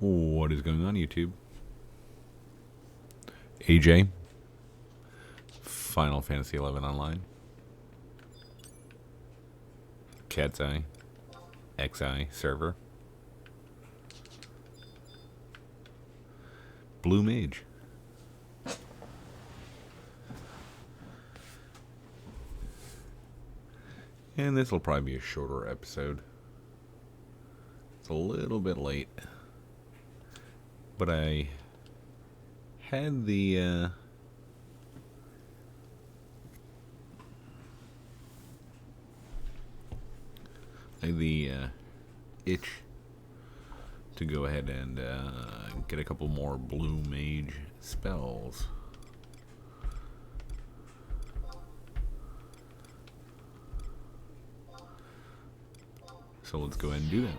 What is going on, YouTube? AJ, Final Fantasy XI Online, CatsEyeXI server, Blue Mage. And this will probably be a shorter episode. It's a little bit late, but I had the itch to go ahead and get a couple more Blue Mage spells. So let's go ahead and do that.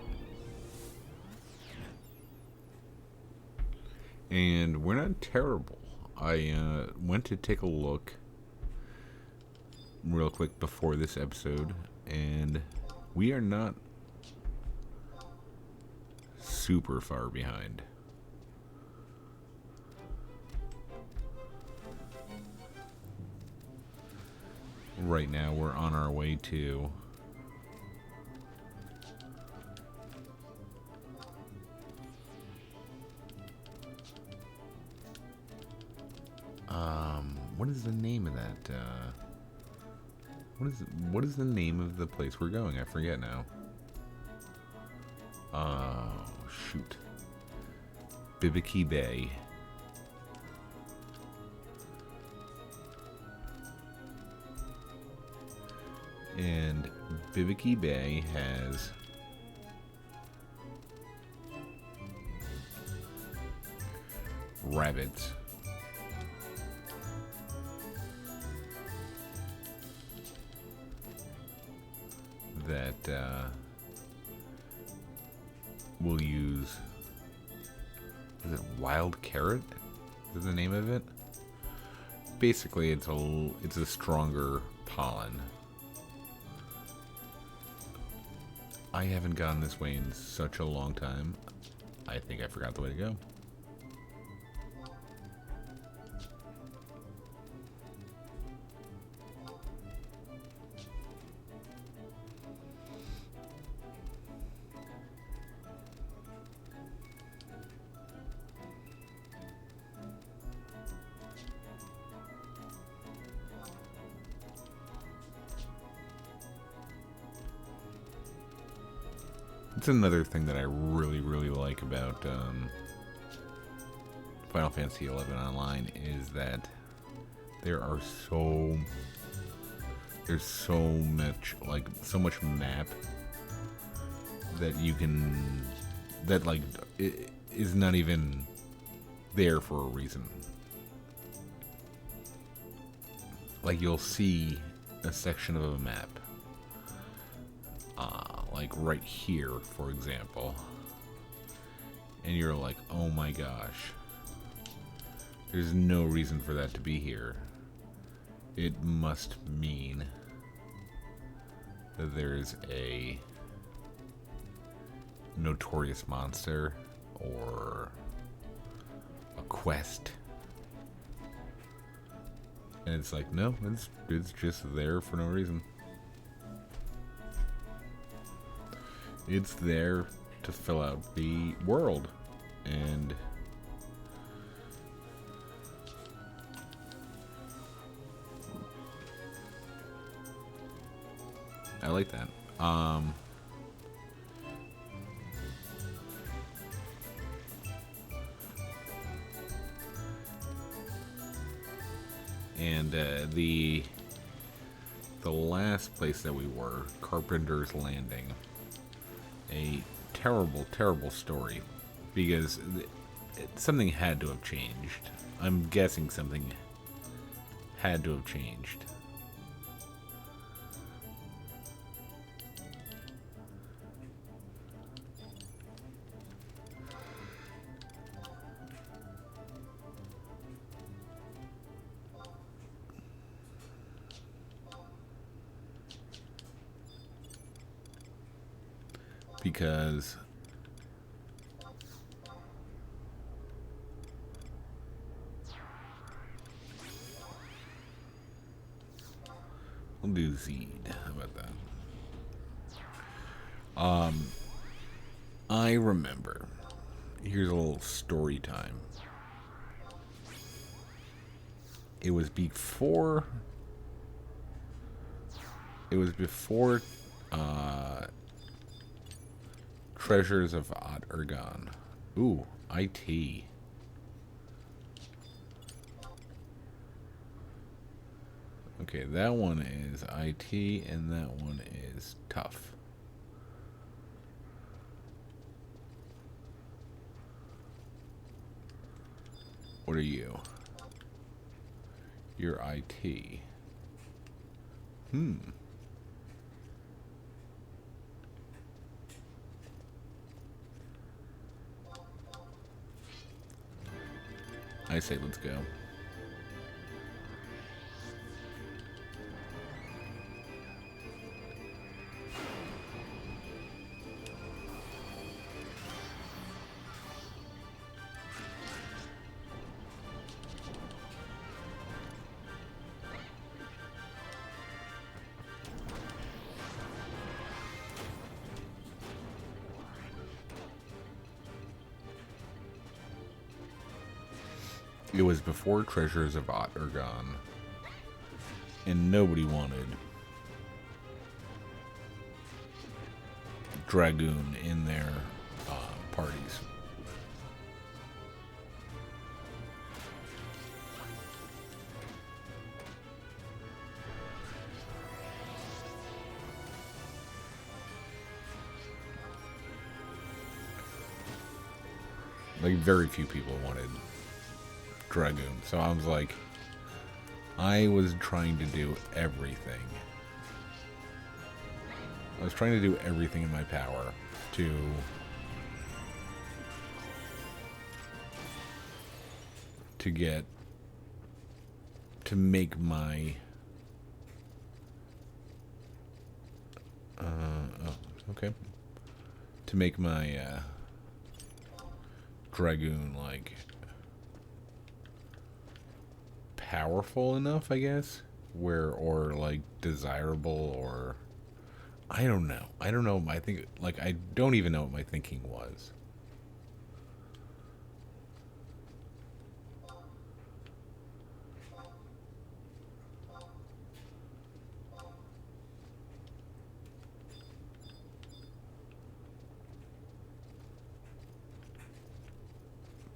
And we're not terrible. I went to take a look real quick before this episode, and we are not super far behind. Right now we're on our way to what is the name of that? What is the name of the place we're going? I forget now. Oh, shoot. Bibiki Bay. And Bibiki Bay has rabbits. That we'll use. Is it wild carrot? Is the name of it? Basically, it's a stronger pollen. I haven't gone this way in such a long time. I think I forgot the way to go. It's another thing that I really, really like about Final Fantasy XI Online is that there's so much, like, so much map that you can, that, like, it is not even there for a reason. Like, you'll see a section of a map, like right here, for example, and you're like, oh my gosh, there's no reason for that to be here. It must mean that there's a notorious monster or a quest. And it's like, no, it's just there for no reason. It's there to fill out the world, and I like that. And the last place that we were, Carpenter's Landing. A terrible, terrible story, because something had to have changed. I'm guessing something had to have changed. Because We'll do Zed. How about that? I remember. Here's a little story time. It was before. It was before Treasures of Ot Urgan. Ooh, IT. Okay, that one is IT and that one is tough. What are you? You're IT. I say let's go. It was before Treasures of Ot Urgan, and nobody wanted Dragoon in their parties. Like, very few people wanted Dragoon. So I was like, I was trying to do everything. I was trying to do everything in my power to make my to make my Dragoon like powerful enough, I guess, or like desirable, or I don't know. I think, like, I don't even know what my thinking was.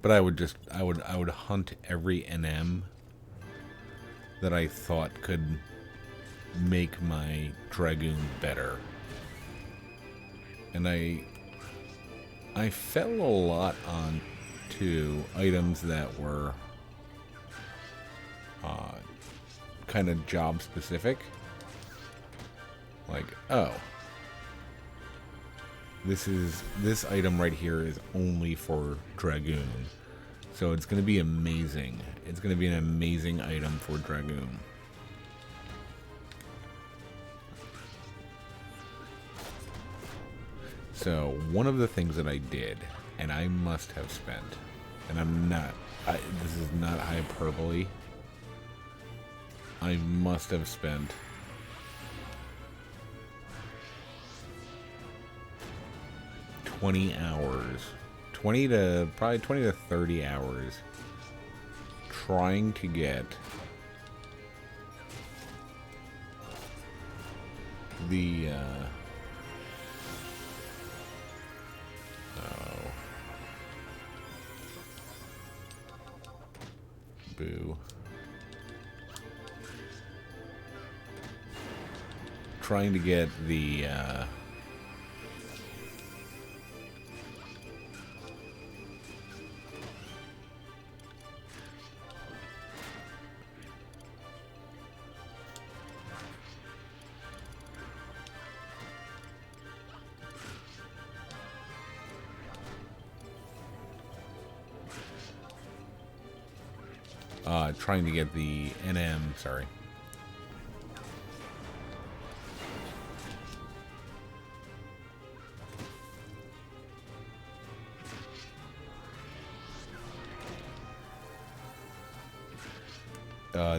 But I would hunt every NM that I thought could make my Dragoon better. And I fell a lot onto items that were kind of job specific. Like, oh, this item right here is only for Dragoon. So it's going to be amazing. It's going to be an amazing item for Dragoon. So one of the things that I did, and I must have spent, and this is not hyperbole, I must have spent hours, 20 to 30 hours trying to get the boo. Trying to get the trying to get the NM, sorry.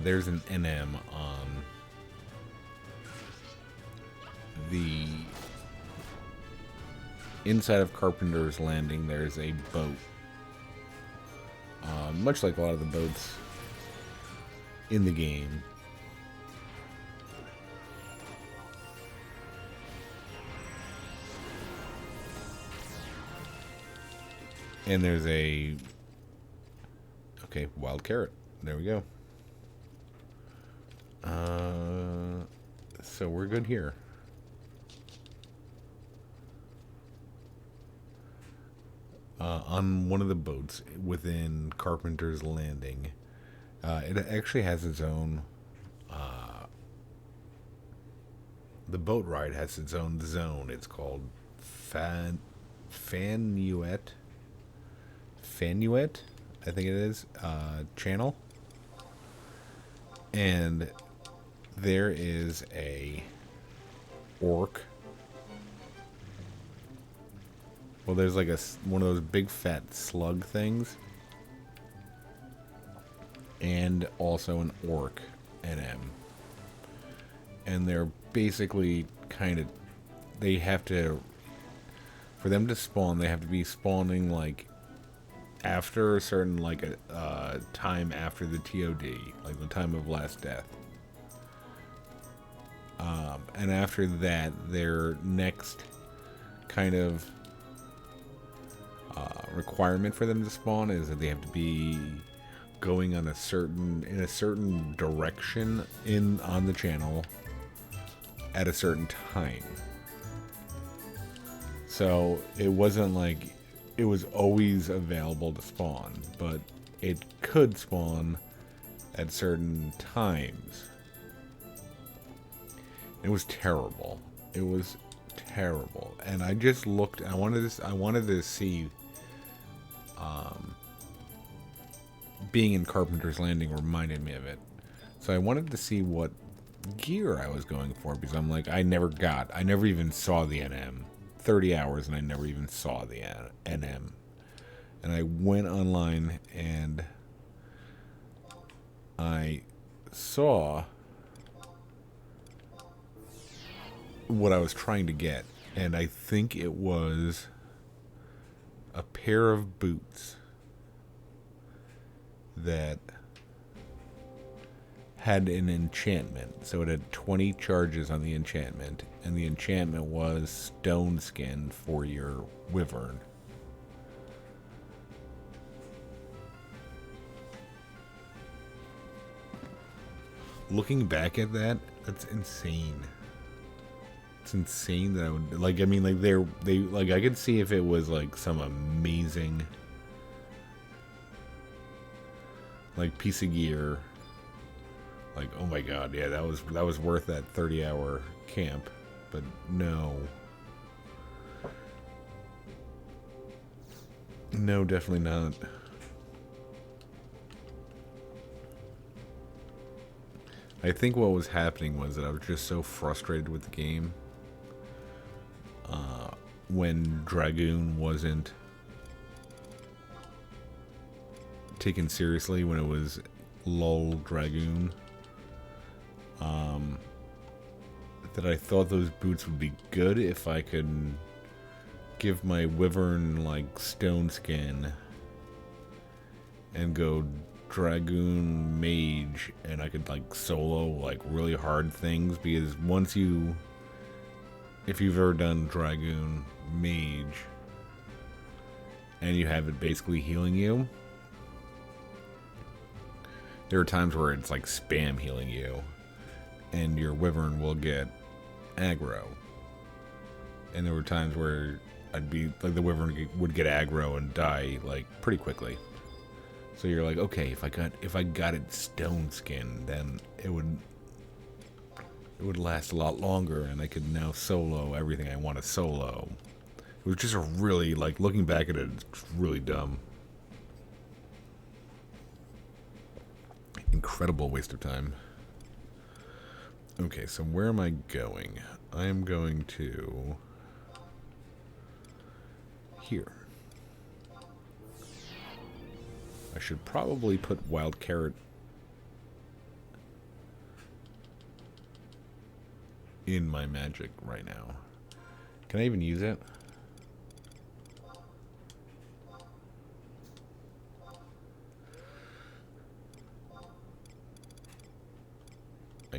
There's an NM on inside of Carpenter's Landing, there's a boat. Much like a lot of the boats in the game. And there's a... Okay, wild carrot. There we go. So we're good here. On one of the boats within Carpenter's Landing, it actually has its own... the boat ride has its own zone. It's called Fanuet, I think it is, channel. And there is a orc. Well, there's like one of those big fat slug things. And also an orc NM. And they're basically kind of... They have to... For them to spawn, they have to be spawning like after a certain time after the TOD, like the time of last death. And after that, their next kind of requirement for them to spawn is that they have to be going on in a certain direction on the channel at a certain time. So it wasn't like it was always available to spawn, but it could spawn at certain times. It was terrible. It was terrible. And I just looked. I wanted to see. Being in Carpenter's Landing reminded me of it, so I wanted to see what gear I was going for, because I'm like, I never even saw the NM. 30 hours and I never even saw the NM. And I went online and I saw what I was trying to get, and I think it was a pair of boots that had an enchantment. So it had 20 charges on the enchantment, and the enchantment was stone skin for your wyvern. Looking back at that, that's insane. It's insane that I would like. I mean, like they like I could see if it was like some amazing like piece of gear. Like, oh my god, yeah, that was worth that 30-hour camp, but no. No, definitely not. I think what was happening was that I was just so frustrated with the game. When Dragoon wasn't taken seriously, when it was LOL Dragoon, that I thought those boots would be good if I could give my wyvern like stone skin and go Dragoon Mage, and I could like solo like really hard things, because if you've ever done Dragoon Mage and you have it basically healing you, there are times where it's like spam healing you, and your wyvern will get aggro. And there were times where I'd be like, the wyvern would get aggro and die like pretty quickly. So you're like, okay, if I got it stone skin, then it would last a lot longer, and I could now solo everything I want to solo. It was just a really, like, looking back at it, it's really dumb. Incredible waste of time. Okay, so where am I going? I am going to here. I should probably put wild carrot in my magic right now. Can I even use it?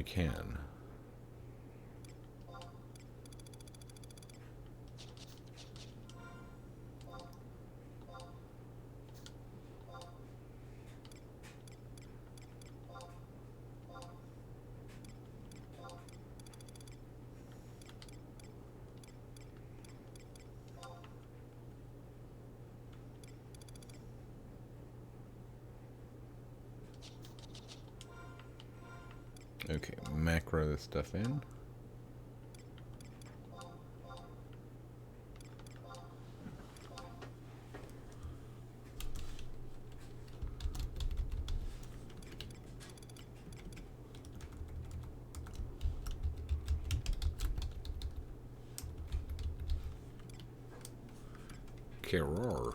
can. Okay, macro this stuff in. Keror.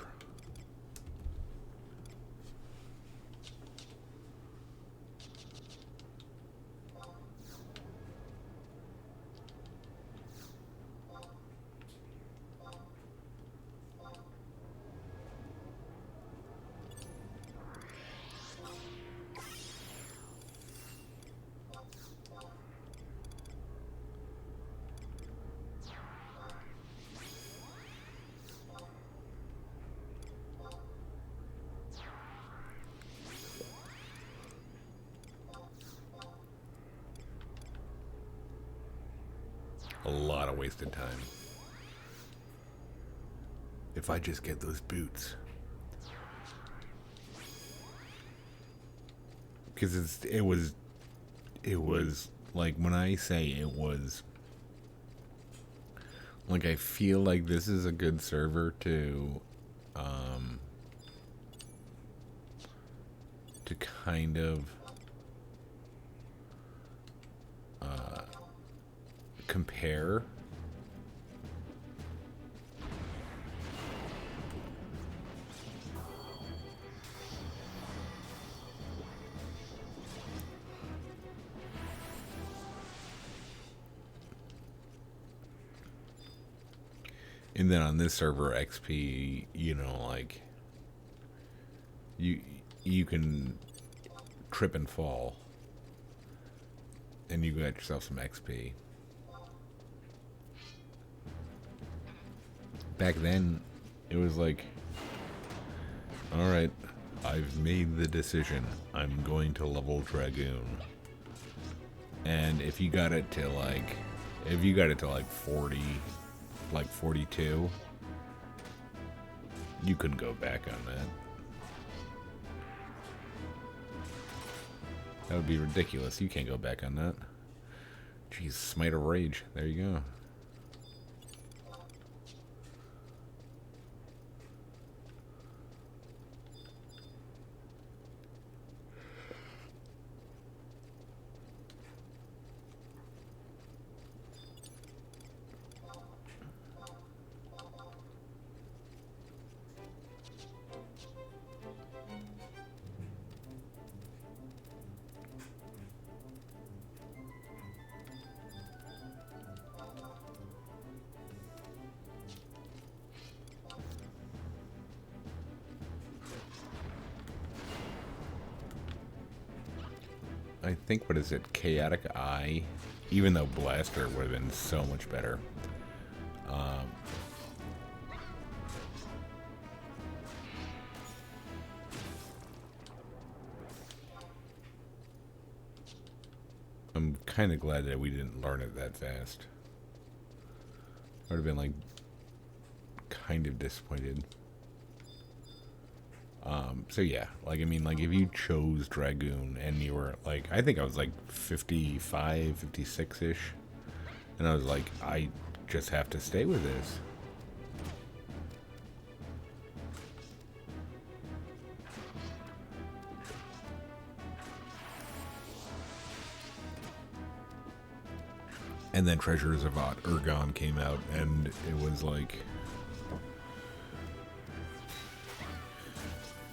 A lot of wasted time. If I just get those boots. Because it was like, when I say it was, like, I feel like this is a good server to kind of compare. And then on this server, XP, you know, like, you can trip and fall, and you got yourself some XP. Back then, it was like, alright, I've made the decision. I'm going to level Dragoon. And if you got it to like, 40, like 42, you couldn't go back on that. That would be ridiculous. You can't go back on that. Jeez, Smite of Rage. There you go. I think, what is it, CatsEyeXI? Even though Blaster would have been so much better. I'm kind of glad that we didn't learn it that fast. I would have been, like, kind of disappointed. So yeah, like, I mean, like, if you chose Dragoon and you were, like, I think I was, like, 55, 56-ish, and I was like, I just have to stay with this. And then Treasures of Urgon came out, and it was like,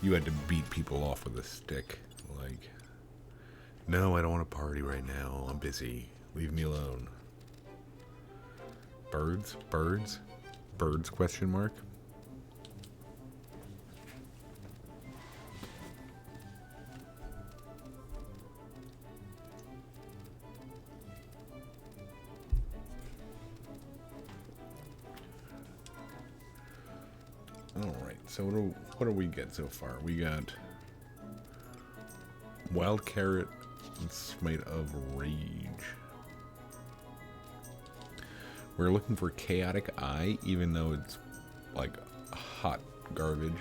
you had to beat people off with a stick. Like, no, I don't want to party right now. I'm busy. Leave me alone. Birds? Birds? Birds, question mark? Alright, so what do we get so far? We got Wild Carrot and Smite of Rage. We're looking for CatsEyeXI, even though it's like hot garbage.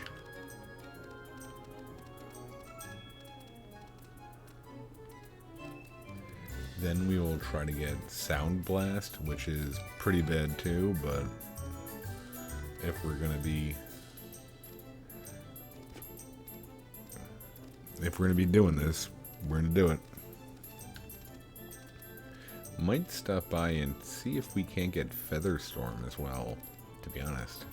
Then we will try to get Sound Blast, which is pretty bad too, but if we're gonna be doing this, we're gonna do it. Might stop by and see if we can't get Featherstorm as well, to be honest.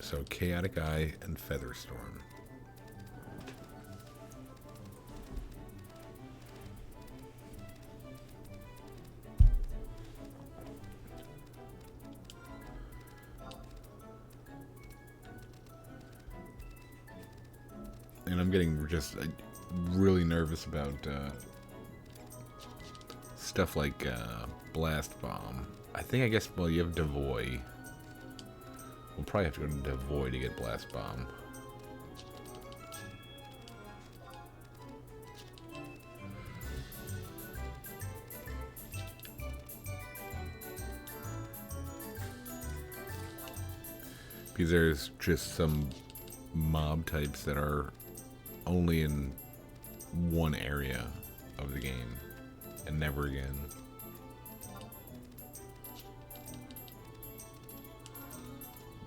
So CatsEyeXI and Featherstorm. And I'm getting just really nervous about stuff like Blast Bomb. I guess, well, you have Devoy. We'll probably have to go to Devoy to get Blast Bomb. Because there's just some mob types that are only in one area of the game and never again.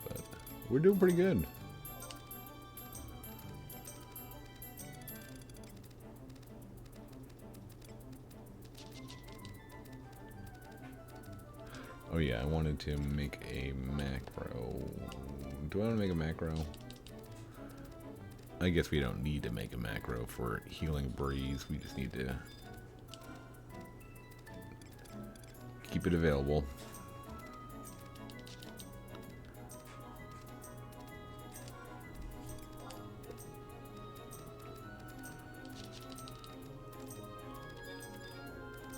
But we're doing pretty good. Oh yeah, I wanted to make a macro. Do I want to make a macro? I guess we don't need to make a macro for Healing Breeze. We just need to keep it available.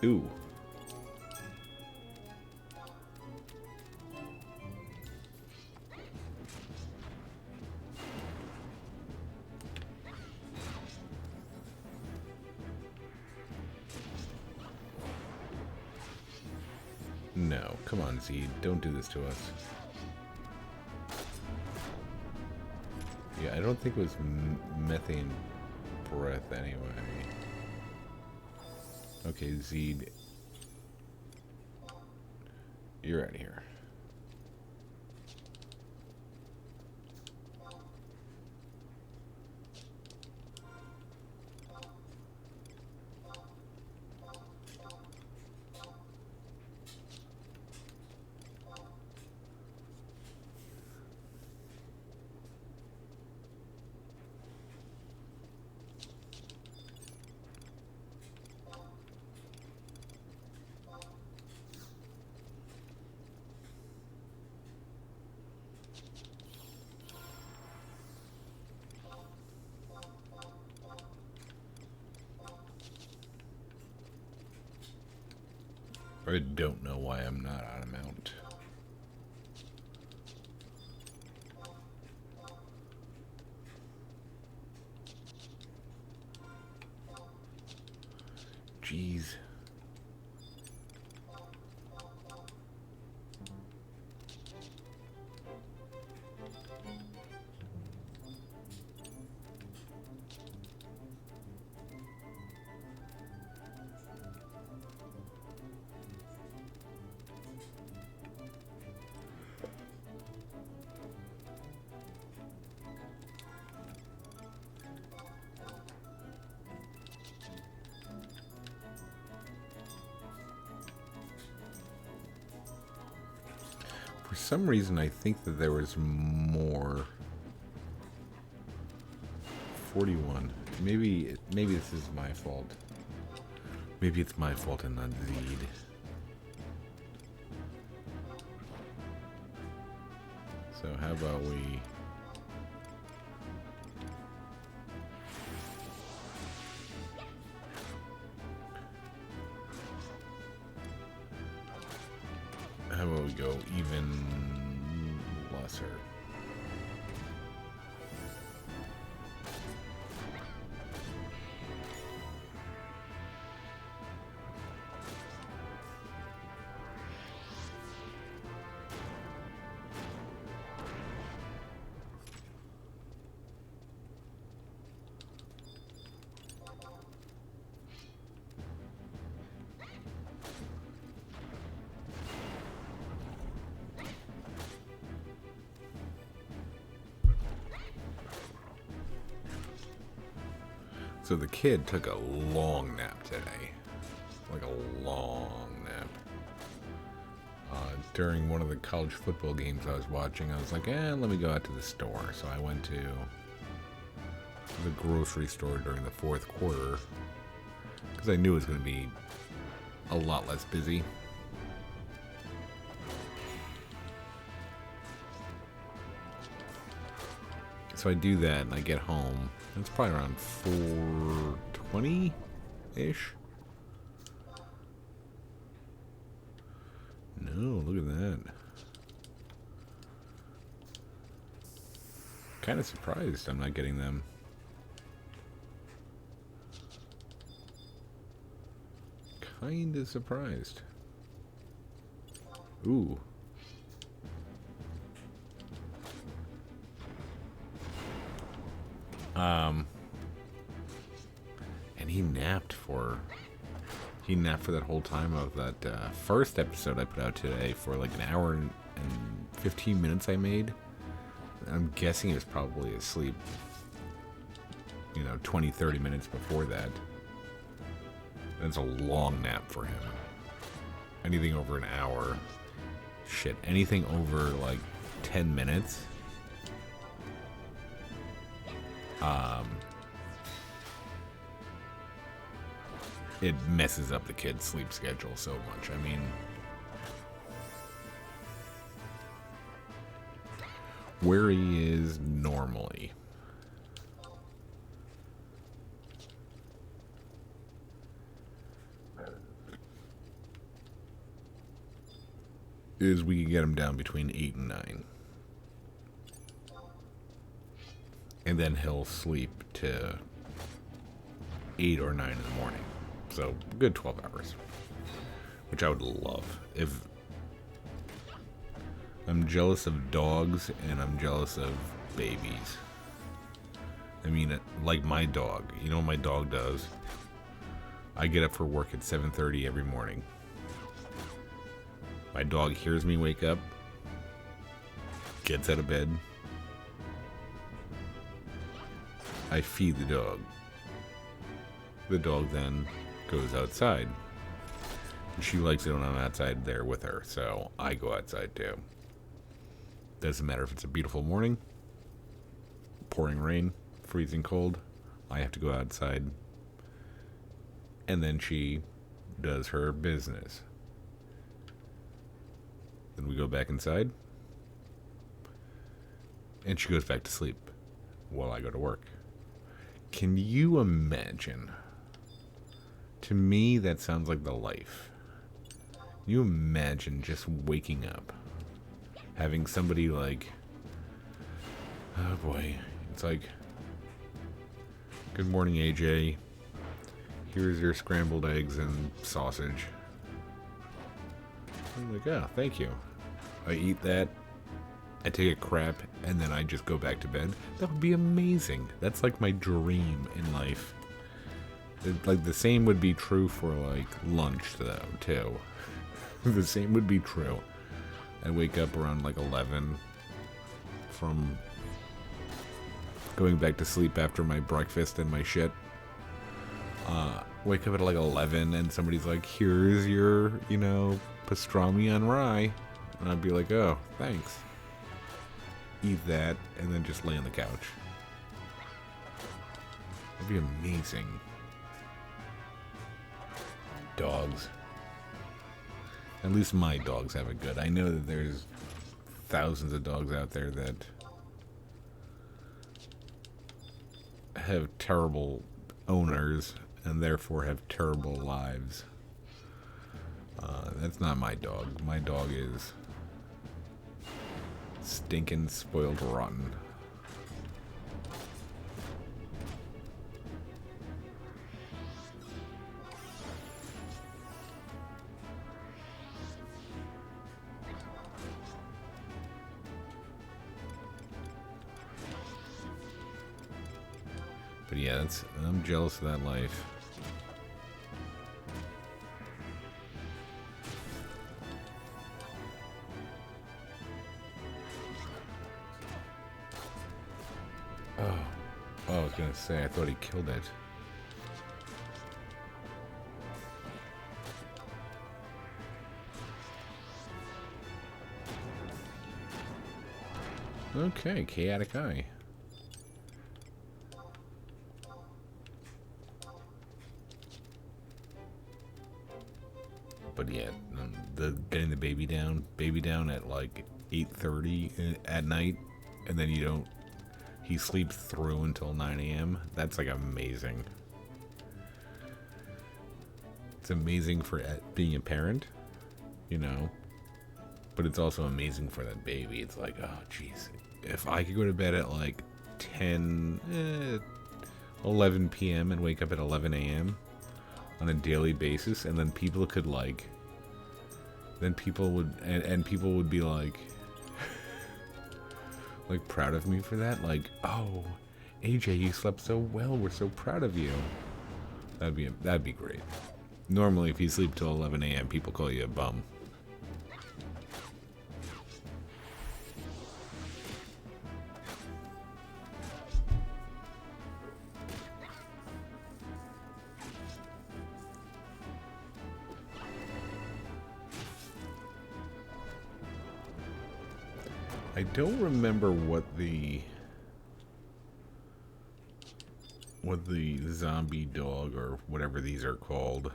Ooh. No, come on, Zed. Don't do this to us. Yeah, I don't think it was methane breath anyway. Okay, Zed. You're out of here. I don't know why I'm not on a mount. Jeez. For some reason, I think that there was more. 41. Maybe this is my fault. Maybe it's my fault and not Zed. So how about we... we go even lesser. So the kid took a long nap today. Like a long nap. During one of the college football games I was watching, I was like, let me go out to the store. So I went to the grocery store during the fourth quarter because I knew it was going to be a lot less busy. So I do that and I get home. It's probably around 4:20-ish. No, look at that. Kind of surprised I'm not getting them. Kind of surprised. Ooh. And he napped for that whole time of that first episode I put out today for like an hour and 15 minutes I made. I'm guessing he was probably asleep, 20-30 minutes before that. That's a long nap for him. Anything over an hour, shit, anything over like 10 minutes, it messes up the kid's sleep schedule so much. I mean, where he is normally, is we can get him down between 8 and 9. And then he'll sleep to 8 or 9 in the morning. So, good 12 hours. Which I would love. If I'm jealous of dogs and I'm jealous of babies. I mean, like my dog. You know what my dog does? I get up for work at 7:30 every morning. My dog hears me wake up, gets out of bed. I feed the dog. The dog then goes outside. She likes it when I'm outside there with her, so I go outside too. Doesn't matter if it's a beautiful morning, pouring rain, freezing cold, I have to go outside. And then she does her business. Then we go back inside. And she goes back to sleep while I go to work. Can you imagine? To me, that sounds like the life. Can you imagine just waking up, having somebody like, oh boy, it's like, good morning, AJ. Here's your scrambled eggs and sausage. I'm like, oh, thank you. I eat that, I take a crap, and then I just go back to bed. That would be amazing. That's like my dream in life. Like, the same would be true for, like, lunch, though, too. The same would be true. I wake up around, like, 11 from going back to sleep after my breakfast and my shit. Wake up at, like, 11, and somebody's like, here's your, pastrami on rye. And I'd be like, oh, thanks. Eat that, and then just lay on the couch. That'd be amazing. Dogs. At least my dogs have it good. I know that there's thousands of dogs out there that have terrible owners and therefore have terrible lives. That's not my dog. My dog is Stinking spoiled rotten. But yeah, I'm jealous of that life. Oh, I was gonna say, I thought he killed it. Okay, CatsEyeXI. But yeah, the getting the baby down at like 8:30 at night, and then he sleeps through until 9 a.m. That's like amazing. It's amazing for being a parent, you know, but it's also amazing for that baby. It's like, oh jeez, if I could go to bed at like 11 p.m. and wake up at 11 a.m. on a daily basis, and then people could like, people would be like proud of me for that, like, oh AJ, you slept so well, we're so proud of you. That'd be great. Normally if you sleep till 11 a.m. people call you a bum. I don't remember what the zombie dog or whatever these are called.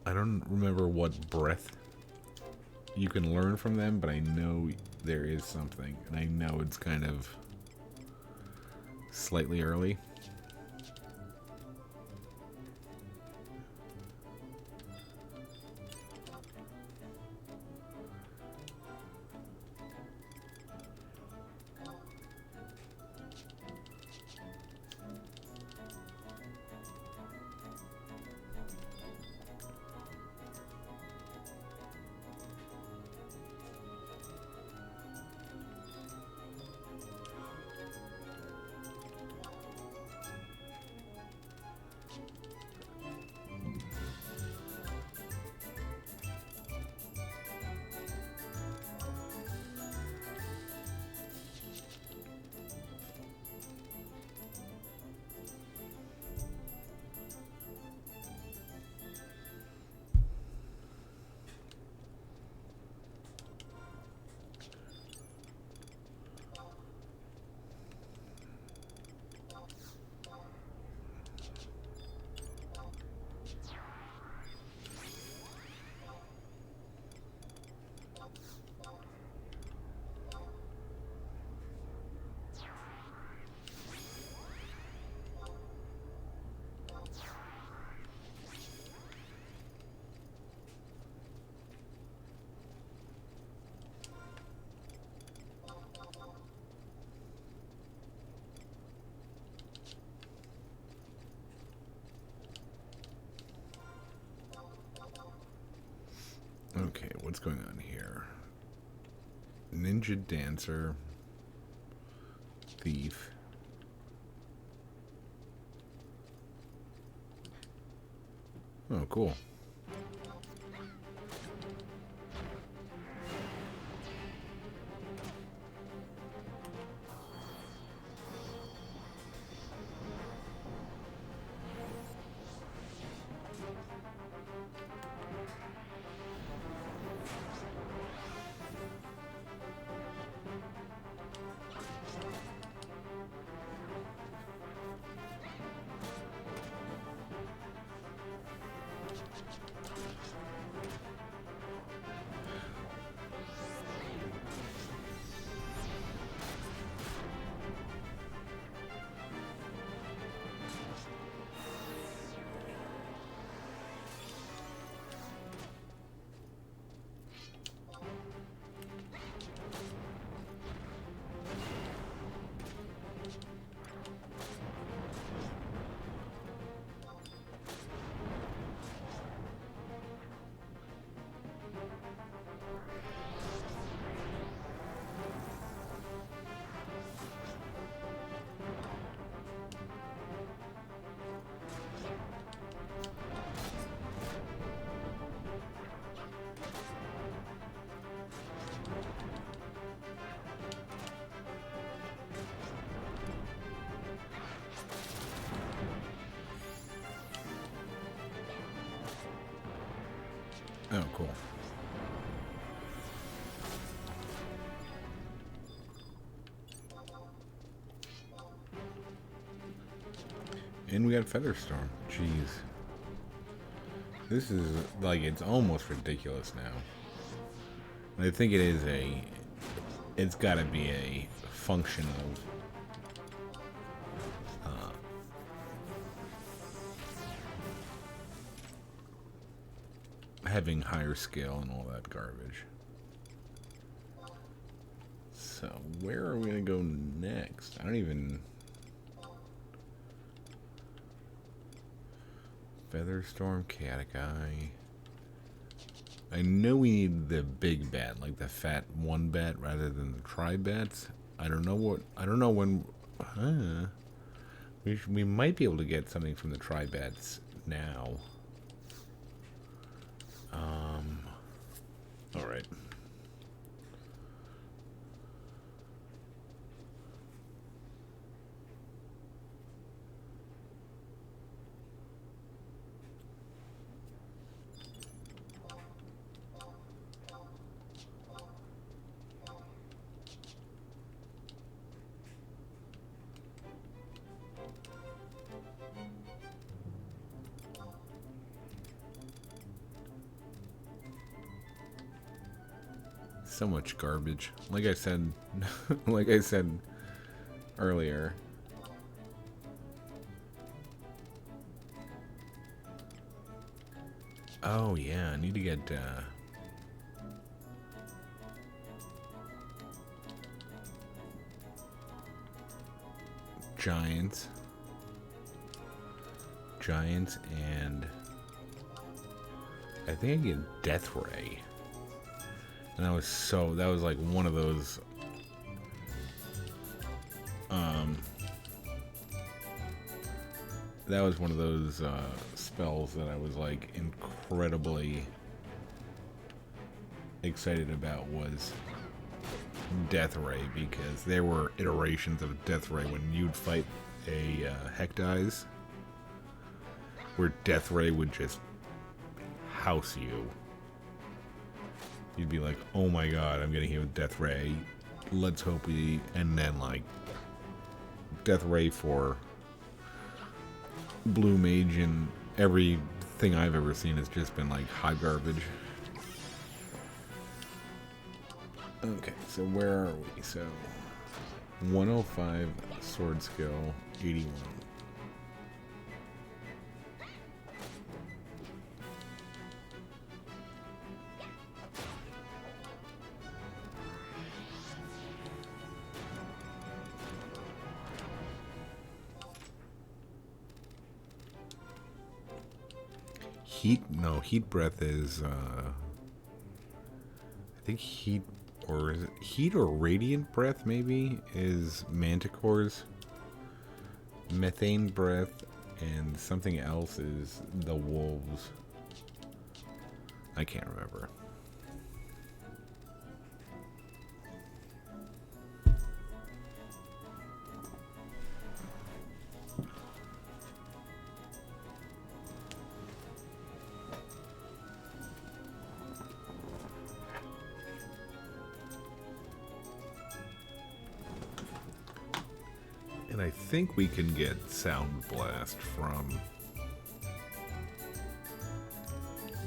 I don't remember what breath you can learn from them, but I know there is something, and I know it's kind of slightly early. Okay, what's going on here? Ninja dancer, thief. Oh, cool. Oh, cool. And we got Featherstorm. Jeez. This is, like, it's almost ridiculous now. I think it is it's gotta be a function of having higher scale and all that garbage. So, where are we gonna go next? I don't even... Featherstorm, CatsEyeXI. I know we need the big bat, like the fat one bat rather than the tri-bats. I don't know when... We might be able to get something from the tri-bats now. Alright. So much garbage. Like I said, like I said earlier. Oh yeah, I need to get Giants, and I think I get Death Ray. And that was like one of those that was one of those spells that I was like incredibly excited about, was Death Ray, because there were iterations of Death Ray when you'd fight a Hectize where Death Ray would just house you. You'd be like, oh my god, I'm getting hit with Death Ray. Let's hope we... And then, like, Death Ray for Blue Mage, and everything I've ever seen has just been, like, hot garbage. Okay, so where are we? So, 105 sword skill, 81. Heat breath is, I think heat, or is it heat or radiant breath maybe, is Manticore's. Methane breath and something else is the wolves. I can't remember. And I think we can get Sound Blast from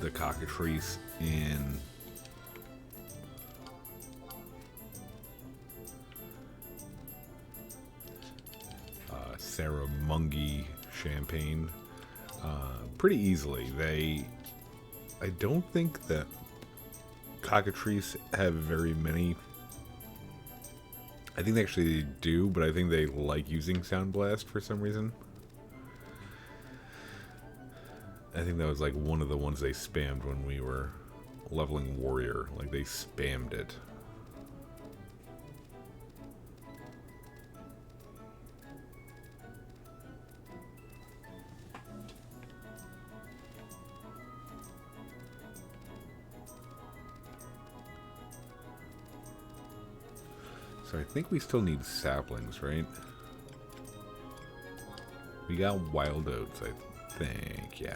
the cockatrice in Saramungi Champagne pretty easily. I don't think that cockatrice have very many. I think they actually do, but I think they like using Sound Blast for some reason. I think that was like one of the ones they spammed when we were leveling Warrior. Like, they spammed it. So I think we still need saplings, right? We got wild oats, I think, yeah.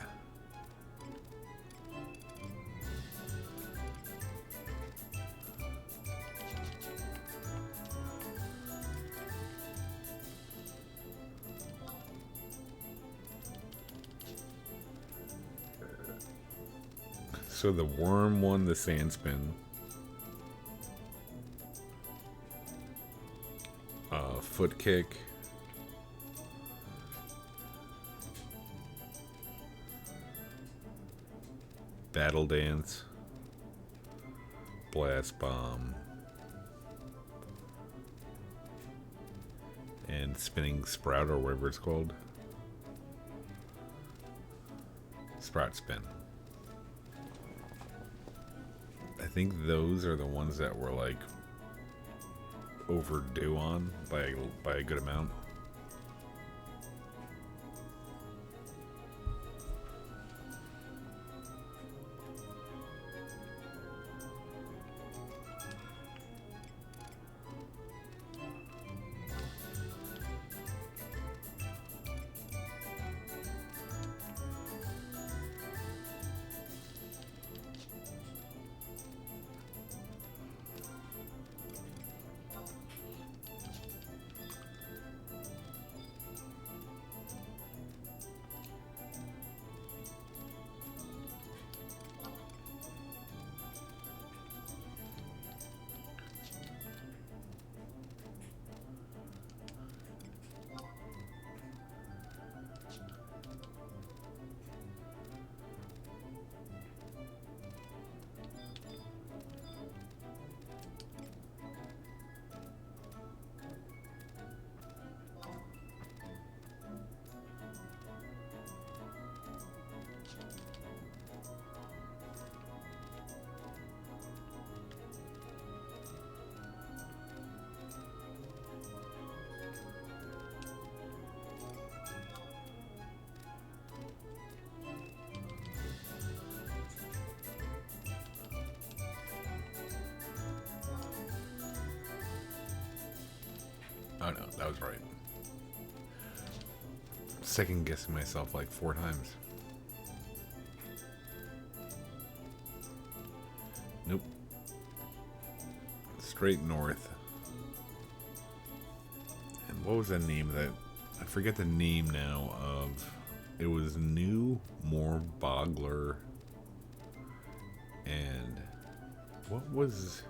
So the worm won the sand spin. Foot kick. Battle dance. Blast bomb. And spinning sprout, or whatever it's called. Sprout spin. I think those are the ones that were like overdue on by a good amount. Oh no, that was right. Second guessing myself like 4 times. Nope. Straight north. And what was the name of that? I forget the name now of... It was New, More Bogler. And... What was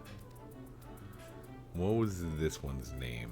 this one's name?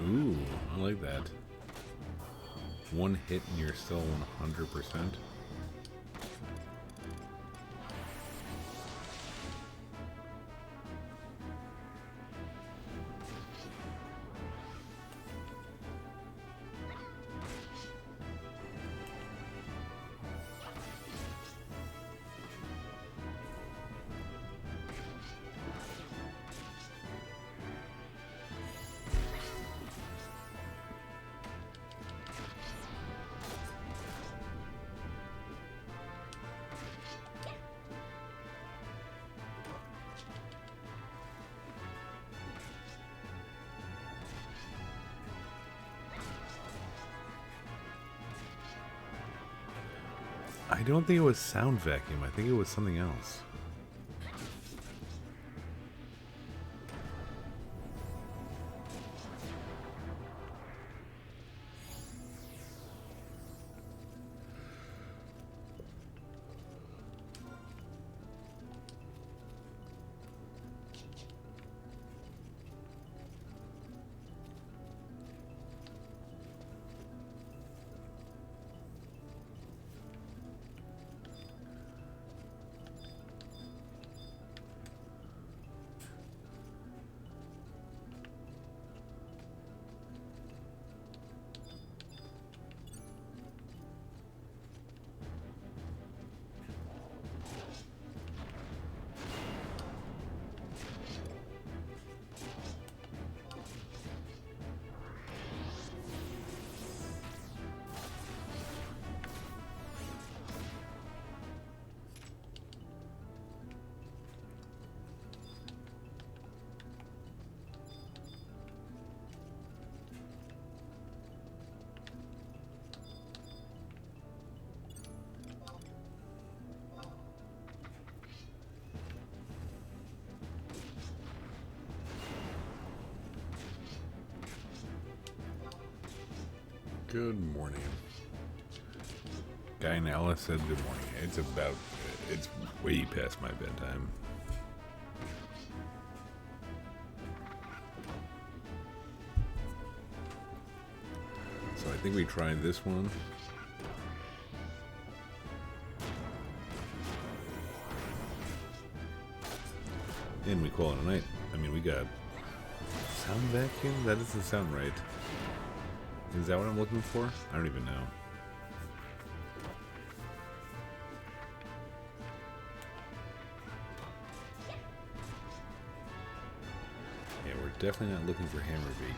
Ooh, I like that. One hit and you're still 100%. I don't think it was sound vacuum. I think it was something else. Good morning. Guy in Alice said good morning. It's way past my bedtime. So I think we tried this one. And we call it a night. I mean, we got sound vacuum? That doesn't sound right. Is that what I'm looking for? I don't even know. Yeah, we're definitely not looking for Hammerbeak.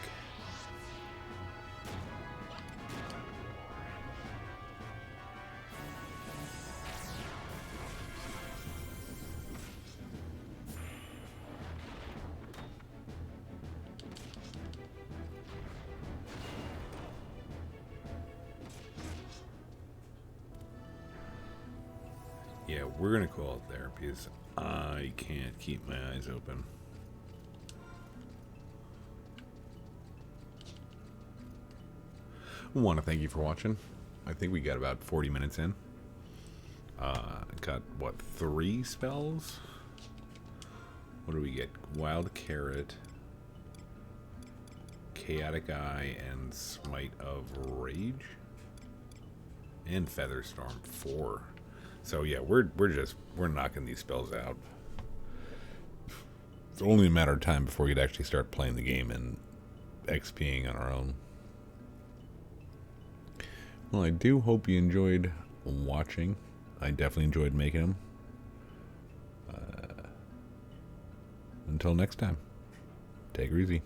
Yeah, we're gonna call it there because I can't keep my eyes open. I want to thank you for watching. I think we got about 40 minutes in. Got what, 3 spells? What do we get? Wild Carrot, Chaotic Eye, and Smite of Rage, and Featherstorm 4. So yeah, we're knocking these spells out. It's only a matter of time before we could actually start playing the game and XPing on our own. Well, I do hope you enjoyed watching. I definitely enjoyed making them. Until next time, take it easy.